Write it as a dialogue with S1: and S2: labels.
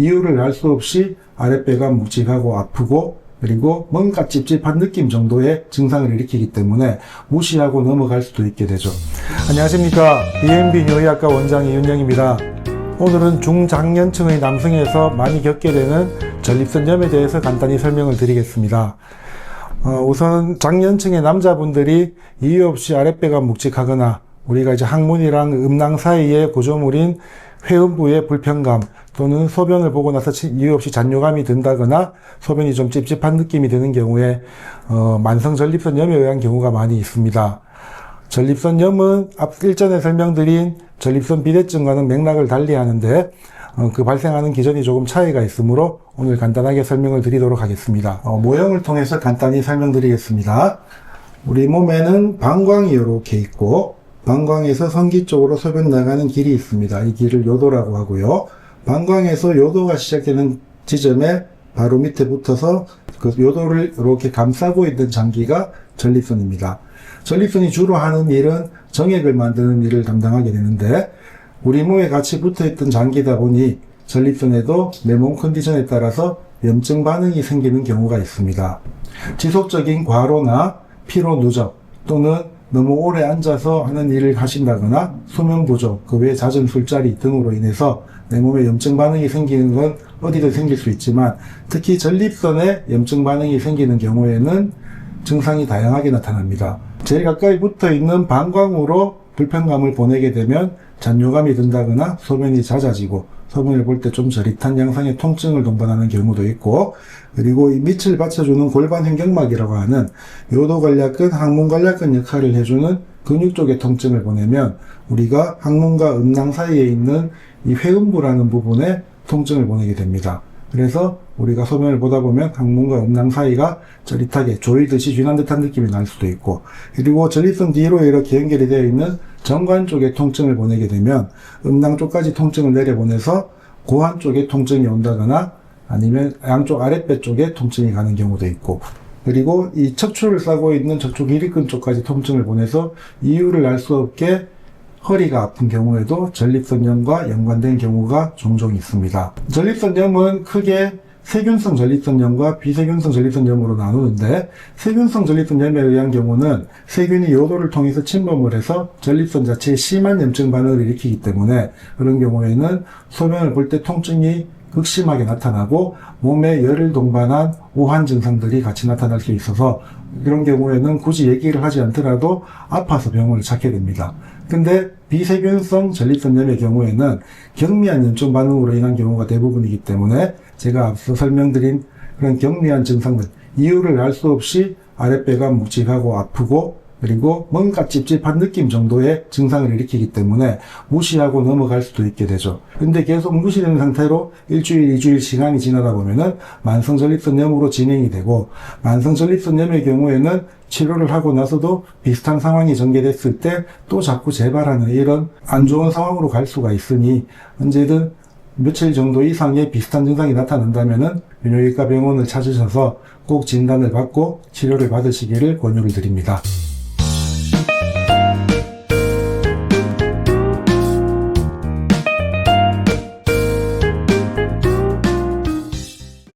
S1: 이유를 알 수 없이 아랫배가 묵직하고 아프고 그리고 뭔가 찝찝한 느낌 정도의 증상을 일으키기 때문에 무시하고 넘어갈 수도 있게 되죠. 안녕하십니까. B&B 뇨의학과 원장 이윤영입니다. 오늘은 중장년층의 남성에서 많이 겪게 되는 전립선염에 대해서 간단히 설명을 드리겠습니다. 우선 장년층의 남자분들이 이유 없이 아랫배가 묵직하거나 우리가 이제 항문이랑 음낭 사이에 구조물인 회음부의 불편감 또는 소변을 보고 나서 이유 없이 잔뇨감이 든다거나 소변이 좀 찝찝한 느낌이 드는 경우에 만성 전립선염에 의한 경우가 많이 있습니다. 전립선염은 앞 일전에 설명드린 전립선 비대증과는 맥락을 달리 하는데 그 발생하는 기전이 조금 차이가 있으므로 오늘 간단하게 설명을 드리도록 하겠습니다. 모형을 통해서 간단히 설명드리겠습니다. 우리 몸에는 방광이 이렇게 있고 방광에서 성기 쪽으로 소변 나가는 길이 있습니다. 이 길을 요도라고 하고요. 방광에서 요도가 시작되는 지점에 바로 밑에 붙어서 그 요도를 이렇게 감싸고 있는 장기가 전립선입니다. 전립선이 주로 하는 일은 정액을 만드는 일을 담당하게 되는데 우리 몸에 같이 붙어있던 장기다 보니 전립선에도 내 몸 컨디션에 따라서 염증 반응이 생기는 경우가 있습니다. 지속적인 과로나 피로 누적 또는 너무 오래 앉아서 하는 일을 하신다거나 수면 부족, 그 외에 잦은 술자리 등으로 인해서 내 몸에 염증 반응이 생기는 건 어디든 생길 수 있지만 특히 전립선에 염증 반응이 생기는 경우에는 증상이 다양하게 나타납니다. 제일 가까이 붙어 있는 방광으로 불편감을 보내게 되면 잔뇨감이 든다거나 소변이 잦아지고 소변을 볼 때 좀 저릿한 양상의 통증을 동반하는 경우도 있고, 그리고 이 밑을 받쳐주는 골반횡격막이라고 하는 요도관략근, 항문관략근 역할을 해주는 근육 쪽의 통증을 보내면 우리가 항문과 음낭 사이에 있는 이 회음부라는 부분에 통증을 보내게 됩니다. 그래서 우리가 소변을 보다 보면 항문과 음낭 사이가 저릿하게 조이듯이 쥐난 듯한 느낌이 날 수도 있고, 그리고 전립선 뒤로 이렇게 연결이 되어 있는 정관 쪽에 통증을 보내게 되면 음낭 쪽까지 통증을 내려보내서 고환 쪽에 통증이 온다거나 아니면 양쪽 아랫배 쪽에 통증이 가는 경우도 있고, 그리고 이 척추를 싸고 있는 척추 기립근 쪽까지 통증을 보내서 이유를 알 수 없게 허리가 아픈 경우에도 전립선염과 연관된 경우가 종종 있습니다. 전립선염은 크게 세균성 전립선염과 비세균성 전립선염으로 나누는데, 세균성 전립선염에 의한 경우는 세균이 요도를 통해서 침범을 해서 전립선 자체에 심한 염증 반응을 일으키기 때문에 그런 경우에는 소변을 볼 때 통증이 극심하게 나타나고 몸에 열을 동반한 오한 증상들이 같이 나타날 수 있어서 그런 경우에는 굳이 얘기를 하지 않더라도 아파서 병원을 찾게 됩니다. 근데 비세균성 전립선염의 경우에는 경미한 염증 반응으로 인한 경우가 대부분이기 때문에 제가 앞서 설명드린 그런 경미한 증상들, 이유를 알 수 없이 아랫배가 묵직하고 아프고 그리고 뭔가 찝찝한 느낌 정도의 증상을 일으키기 때문에 무시하고 넘어갈 수도 있게 되죠. 근데 계속 무시되는 상태로 일주일, 2주일 시간이 지나다 보면은 만성전립선염으로 진행이 되고, 만성전립선염의 경우에는 치료를 하고 나서도 비슷한 상황이 전개됐을 때 또 자꾸 재발하는 이런 안 좋은 상황으로 갈 수가 있으니 언제든 며칠 정도 이상의 비슷한 증상이 나타난다면은 뇨의과 병원을 찾으셔서 꼭 진단을 받고 치료를 받으시기를 권유를 드립니다.